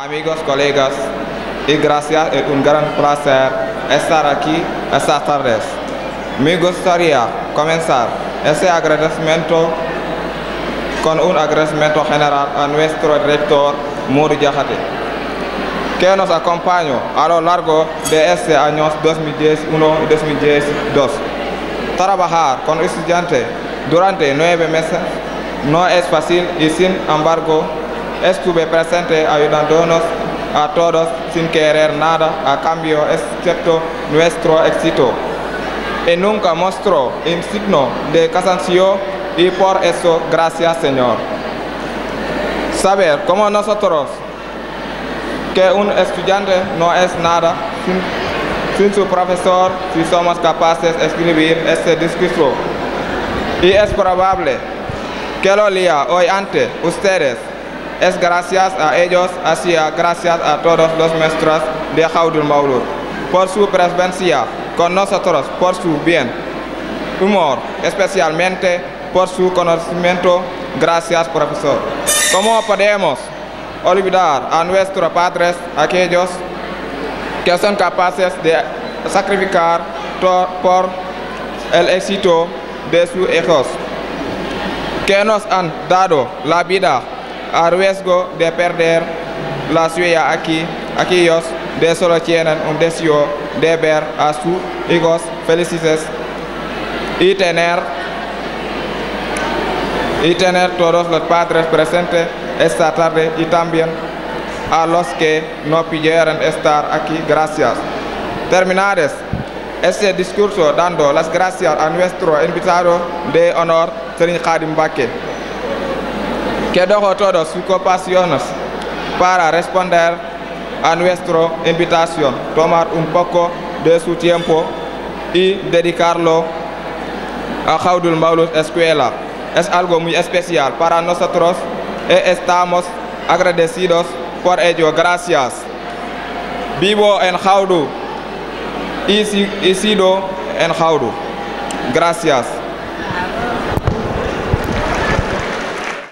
Amigos, colegas, y gracias, es un gran placer estar aquí estas tardes. Me gustaría comenzar ese agradecimiento con un agradecimiento general a nuestro director Modu Diakhaté, que nos acompañó a lo largo de este año 2011 y 2012. Trabajar con estudiantes durante 9 meses no es fácil y sin embargo estuve presente ayudándonos a todos sin querer nada a cambio excepto nuestro éxito. Y nunca mostró un signo de cansancio y por eso gracias Señor. Saber como nosotros que un estudiante no es nada sin su profesor si somos capaces de escribir este discurso. Y es probable que lo lea hoy ante ustedes. Es gracias a ellos, así gracias a todos los maestros de Khaudul Maulud por su presencia con nosotros, por su bien, humor, especialmente por su conocimiento. Gracias, profesor. ¿Cómo podemos olvidar a nuestros padres, aquellos que son capaces de sacrificar por el éxito de sus hijos, que nos han dado la vida a riesgo de perder la suya aquí? Aquellos de solo tienen un deseo de ver a sus hijos felices y tener todos los padres presentes esta tarde, y también a los que no pudieron estar aquí. Gracias. Terminaré este discurso dando las gracias a nuestro invitado de honor, Serigne Khadim Mbacké, que dejó todas sus ocupaciones para responder a nuestra invitación, tomar un poco de su tiempo y dedicarlo a Khaudul Maulud Escuela. Es algo muy especial para nosotros y estamos agradecidos por ello. Gracias. Vivo en Khaudul y sigo en Khaudul. Gracias.